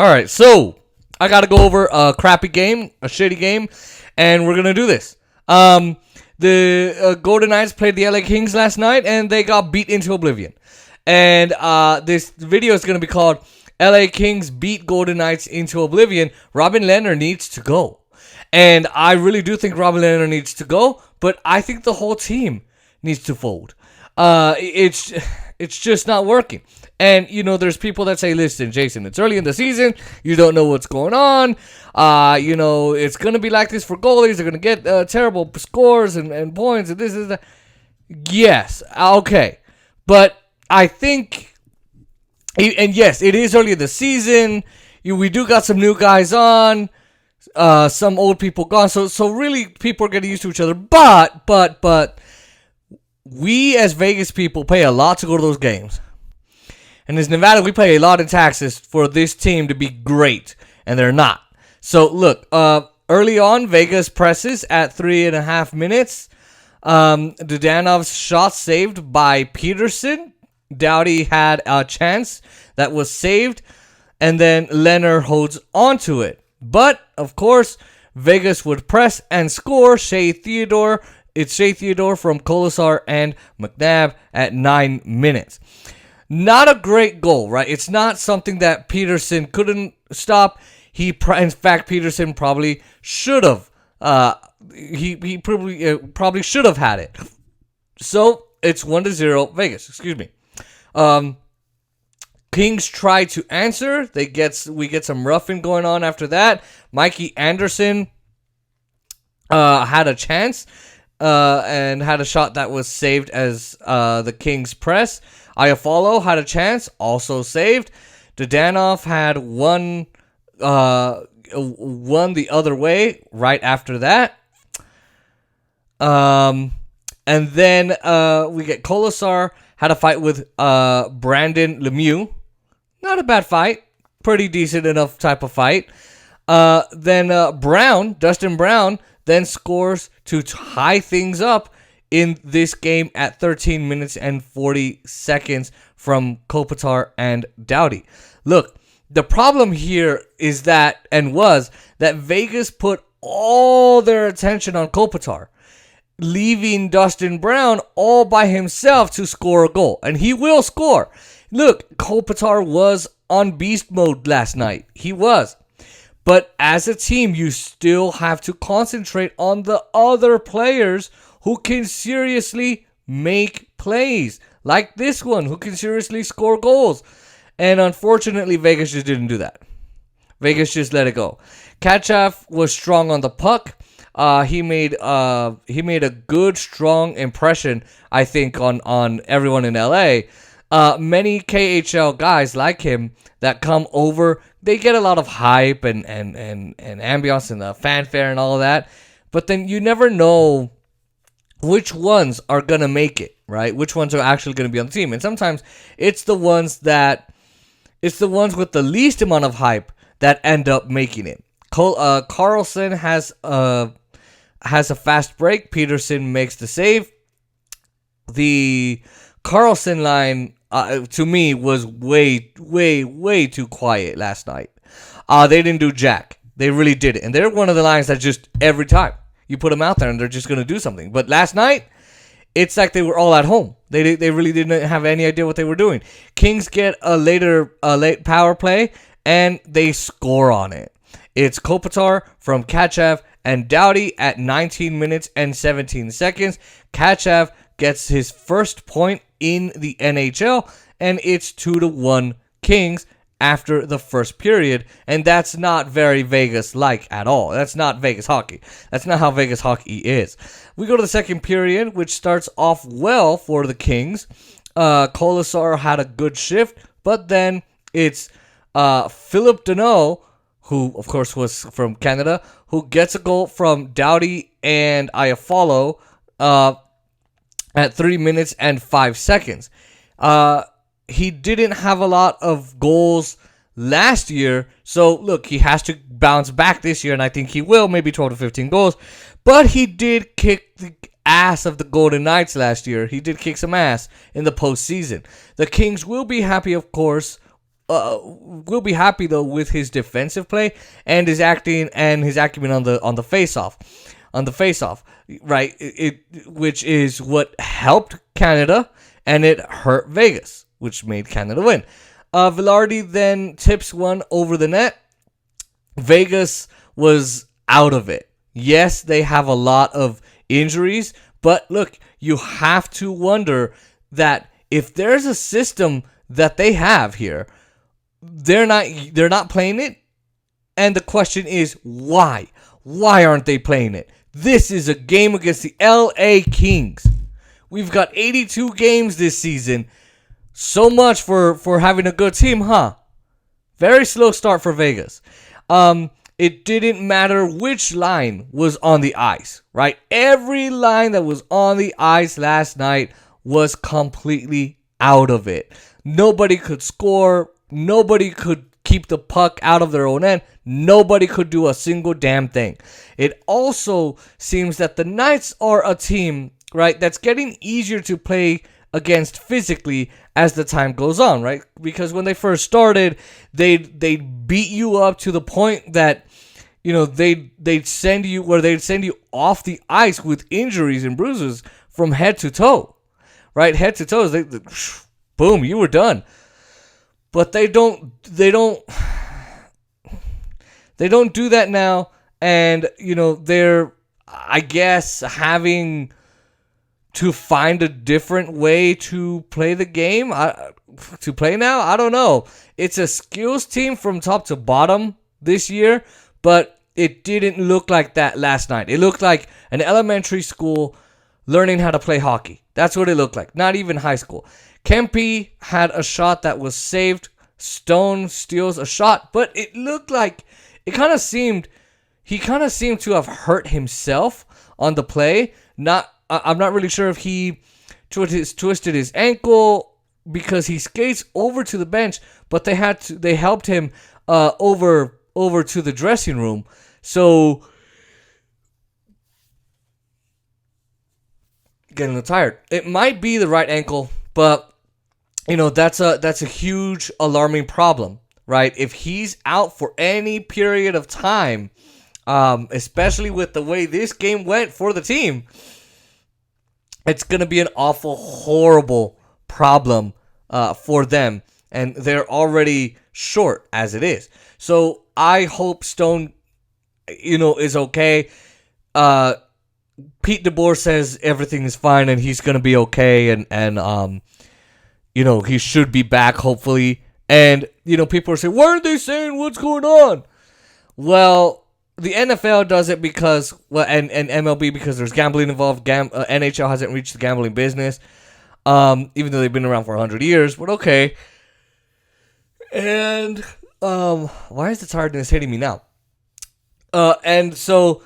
All right, so I got to go over a crappy game, a shitty game, and we're going to do this. The Golden Knights played the LA Kings last night, and they got beat into Oblivion. And this video is going to be called LA Kings Beat Golden Knights into Oblivion. Robin Lehner needs to go. And I really do think Robin Lehner needs to go, but I think the whole team needs to fold. It's just not working. And, you know, there's people that say, listen, Jason, it's early in the season. You don't know what's going on. You know, it's going to be like this for goalies. They're going to get terrible scores and points and this is that. Yes, okay. But I think, and yes, it is early in the season. We do got some new guys on. Some old people gone. So really, people are getting used to each other. But we as Vegas people pay a lot to go to those games. And as Nevada, we pay a lot in taxes for this team to be great, and they're not. So, look, early on, Vegas presses at 3.5 minutes. Dudanov's shot saved by Peterson. Doughty had a chance that was saved, and then Lehner holds onto it. But, of course, Vegas would press and score. Theodore. It's Theodore from Kolesar and McNabb at 9 minutes. Not a great goal, right? It's not something that Peterson couldn't stop. In fact, Peterson probably should have. He probably should have had it. So it's 1-0 Vegas. Excuse me. Kings try to answer. We get some roughing going on after that. Mikey Anderson had a chance and had a shot that was saved as the Kings press. Iafallo had a chance, also saved. Dudanov had one the other way right after that. And then we get Kolesar had a fight with Brandon Lemieux. Not a bad fight. Pretty decent enough type of fight. Then Dustin Brown, then scores to tie things up in this game at 13 minutes and 40 seconds from Kopitar and Doughty. Look, the problem here is that Vegas put all their attention on Kopitar, leaving Dustin Brown all by himself to score a goal. And he will score. Look, Kopitar was on beast mode last night. He was. But as a team, you still have to concentrate on the other players who can seriously make plays. Like this one, who can seriously score goals. And unfortunately, Vegas just didn't do that. Vegas just let it go. Kachav was strong on the puck. He made a good, strong impression, I think, on everyone in LA. Many KHL guys like him that come over, they get a lot of hype and ambiance and the fanfare and all of that. But then you never know which ones are going to make it, right? Which ones are actually going to be on the team. And sometimes it's the ones with the least amount of hype that end up making it. Carlson has a fast break. Peterson makes the save. The Carlson line, to me, was way, way, way too quiet last night. They didn't do jack. They really did it. And they're one of the lines that just every time you put them out there and they're just going to do something. But last night, it's like they were all at home. They really didn't have any idea what they were doing. Kings get a late power play, and they score on it. It's Kopitar from Kachav and Doughty at 19 minutes and 17 seconds. Kachav gets his first point in the NHL, and it's 2-1 Kings after the first period, and that's not very Vegas-like at all. That's not Vegas hockey. That's not how Vegas hockey is. We go to the second period, which starts off well for the Kings. Kolesar had a good shift, but then it's Philip Deneau, who, of course, was from Canada, who gets a goal from Doughty and Iafallo at 3 minutes and 5 seconds. He didn't have a lot of goals last year, so look, he has to bounce back this year, and I think he will, maybe 12 to 15 goals. But he did kick the ass of the Golden Knights last year. He did kick some ass in the postseason. The Kings will be happy, of course, will be happy though with his defensive play and his acting and his acumen on the face off, right? Which is what helped Canada and it hurt Vegas, which made Canada win. Velarde then tips one over the net. Vegas was out of it. Yes, they have a lot of injuries, but look, you have to wonder that if there's a system that they have here, they're not playing it, and the question is why? Why aren't they playing it? This is a game against the LA Kings. We've got 82 games this season. So much for having a good team, huh? Very slow start for Vegas. It didn't matter which line was on the ice, right? Every line that was on the ice last night was completely out of it. Nobody could score. Nobody could keep the puck out of their own end. Nobody could do a single damn thing. It also seems that the Knights are a team, right, that's getting easier to play against physically as the time goes on, right? Because when they first started, they beat you up to the point that, you know, they'd send you off the ice with injuries and bruises from head to toe, right? Head to toes. Boom, you were done. But they don't do that now, and you know, they're, I guess, having to find a different way to play the game. To play now, I don't know. It's a skills team from top to bottom this year, but it didn't look like that last night. It looked like an elementary school learning how to play hockey. That's what it looked like. Not even high school. Kempe had a shot that was saved. Stone steals a shot, but it looked like he kind of seemed to have hurt himself on the play. I'm not really sure if he twisted his ankle because he skates over to the bench, but they helped him over to the dressing room. So getting a little tired. It might be the right ankle, but you know, that's a huge alarming problem, right? If he's out for any period of time, especially with the way this game went for the team, it's going to be an awful, horrible problem for them. And they're already short as it is. So I hope Stone, you know, is okay. Pete DeBoer says everything is fine and he's going to be okay. And you know, he should be back, hopefully. And, you know, people are saying, why aren't they saying what's going on? Well, the NFL does it because, well, and MLB because there's gambling involved. NHL hasn't reached the gambling business, even though they've been around for 100 years. But okay. And why is the tiredness hitting me now? And so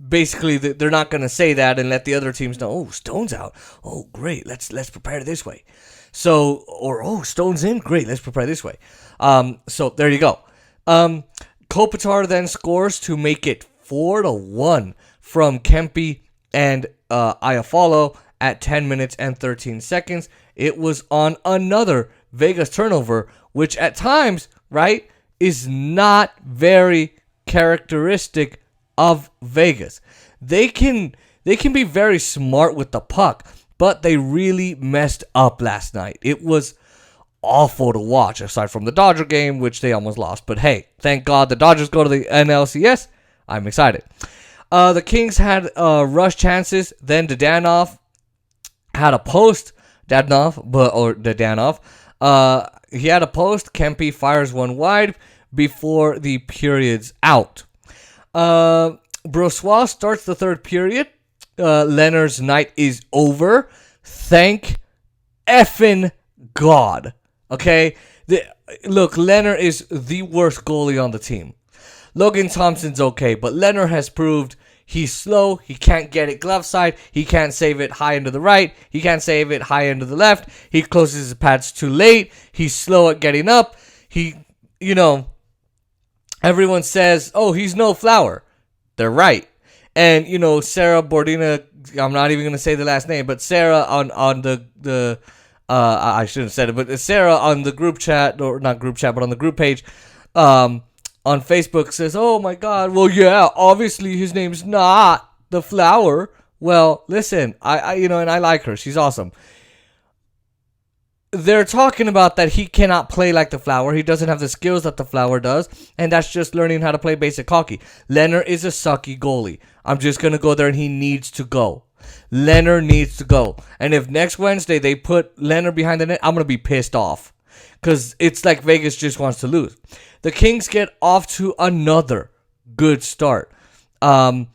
basically, they're not going to say that and let the other teams know, oh, Stone's out. Oh, great. Let's prepare this way. So, or, oh, Stone's in. Great. Let's prepare this way. So there you go. Kopitar then scores to make it 4-1 from Kempe and Iafallo at 10 minutes and 13 seconds. It was on another Vegas turnover, which at times, right, is not very characteristic of Vegas. They can be very smart with the puck, but they really messed up last night. It was awful to watch, aside from the Dodger game, which they almost lost. But hey, thank God the Dodgers go to the NLCS. I'm excited. The Kings had rush chances. Then Dadonov had a post. Dadonov. He had a post. Kempe fires one wide before the period's out. Brossoit starts the third period. Lehner's night is over. Thank effing God. Okay? Look, Lehner is the worst goalie on the team. Logan Thompson's okay, but Lehner has proved he's slow. He can't get it glove side. He can't save it high into the right. He can't save it high into the left. He closes his pads too late. He's slow at getting up. Everyone says, oh, he's no Flower. They're right. And, Sarah Bordina, I'm not even going to say the last name, but Sarah on the I shouldn't have said it, but Sarah on the group chat, or not group chat, but on the group page, on Facebook says, "Oh my God, well, yeah, obviously his name's not the flower." Well, listen, I and I like her. She's awesome. They're talking about that he cannot play like the flower. He doesn't have the skills that the flower does, and that's just learning how to play basic hockey. Lehner is a sucky goalie. I'm just going to go there, and he needs to go. Lehner needs to go. And if next Wednesday they put Lehner behind the net, I'm going to be pissed off, because it's like Vegas just wants to lose. The Kings get off to another good start. The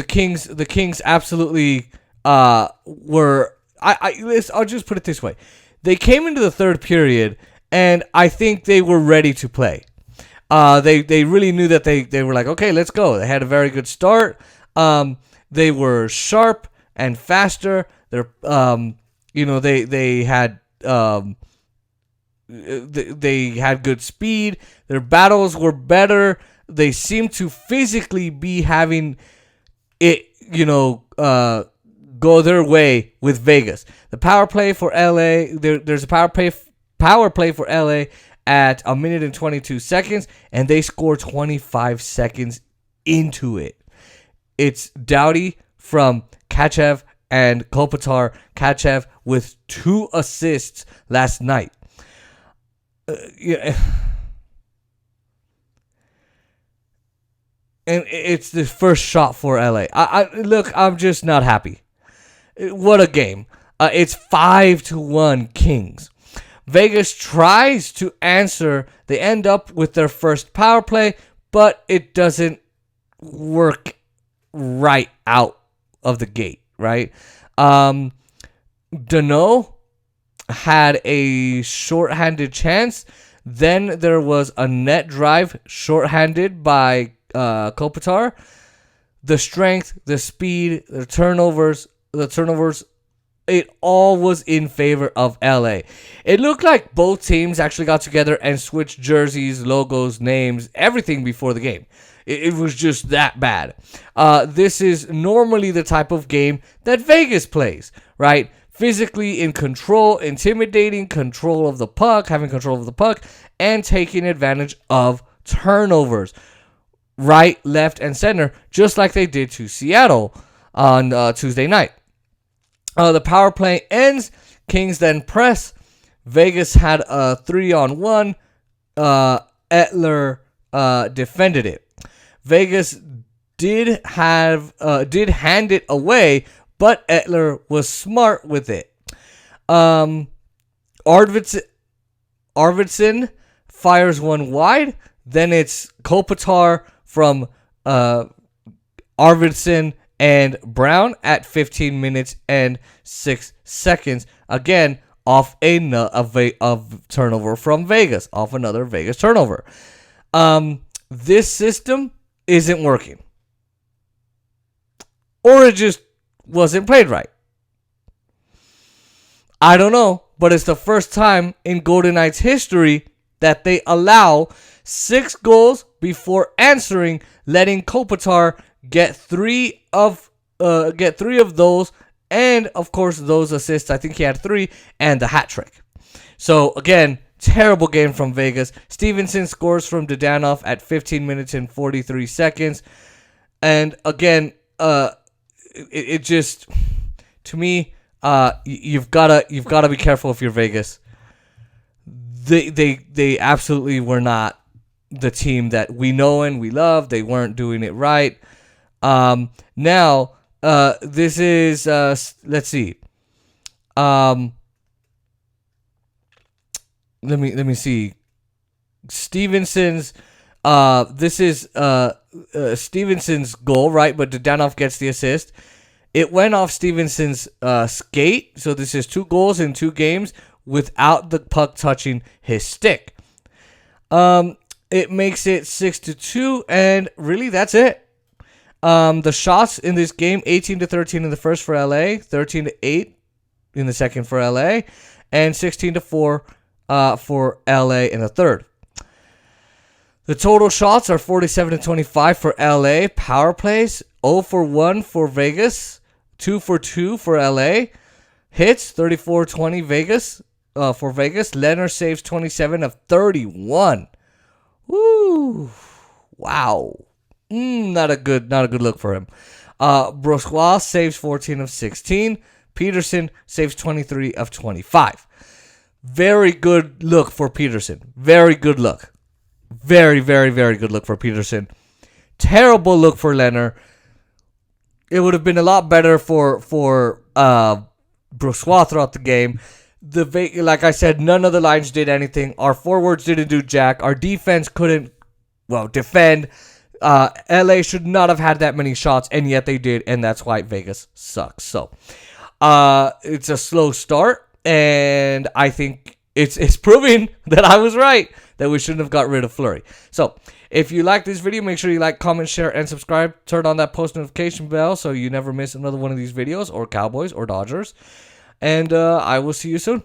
Kings absolutely were... I'll just put it this way. They came into the third period, and I think they were ready to play. They really knew that they were like, okay, let's go. They had a very good start. They were sharp and faster. They had good speed. Their battles were better. They seemed to physically be having it, go their way with Vegas. The power play for LA, there's a power play for LA at 1 minute and 22 seconds, and they score 25 seconds into it. It's Doughty from Kachev and Kopitar. Kachev with 2 assists last night. And it's the first shot for LA. Look, I'm just not happy. What a game. It's 5-1 Kings. Vegas tries to answer. They end up with their first power play, but it doesn't work right out of the gate, right? Danault had a shorthanded chance. Then there was a net drive shorthanded by Kopitar. The strength, the speed, the turnovers, it all was in favor of LA. It looked like both teams actually got together and switched jerseys, logos, names, everything before the game. It was just that bad. This is normally the type of game that Vegas plays, right? Physically in control, intimidating, control of the puck, having control of the puck, and taking advantage of turnovers. Right, left, and center, just like they did to Seattle on Tuesday night. The power play ends. Kings then press. Vegas had a 3-on-1. Etler defended it. Vegas did hand it away, but Etler was smart with it. Arvidsson fires one wide. Then it's Kopitar from Arvidsson and Brown at 15 minutes and 6 seconds. Again, off of turnover from Vegas. Off another Vegas turnover. This system isn't working. Or it just wasn't played right. I don't know, but it's the first time in Golden Knights history that they allow 6 goals before answering, letting Kopitar get three of those, and of course those assists. I think he had 3 and the hat trick. So again, terrible game from Vegas. Stephenson scores from Dadonov at 15 minutes and 43 seconds, and again, it just, to me, you've gotta be careful if you're Vegas. They absolutely were not the team that we know and we love. They weren't doing it right. Now, this is, let's see. Let me see. Stevenson's, this is, Stevenson's goal, right? But Dadonov gets the assist. It went off Stevenson's, skate. So this is 2 goals in 2 games without the puck touching his stick. It makes it 6-2, and really that's it. The shots in this game, 18-13 in the first for LA, 13-8 in the second for LA, and 16-4 for LA in the third. The total shots are 47-25 for LA. Power plays, 0 for 1 for Vegas, 2 for 2 for LA. hits, 34-20 Vegas for Vegas. Lehner saves 27 of 31. Woo! Wow. Not a good look for him. Brossoit saves 14 of 16. Peterson saves 23 of 25. Very good look for Peterson. Very good look. Very, very, very good look for Peterson. Terrible look for Lehner. It would have been a lot better for Brossoit throughout the game. Like I said, none of the lines did anything. Our forwards didn't do jack. Our defense couldn't, defend. LA should not have had that many shots, and yet they did, and that's why Vegas sucks. So, it's a slow start, and I think it's proving that I was right, that we shouldn't have got rid of Fleury. So, if you like this video, make sure you like, comment, share, and subscribe. Turn on that post notification bell so you never miss another one of these videos, or Cowboys or Dodgers. And I will see you soon.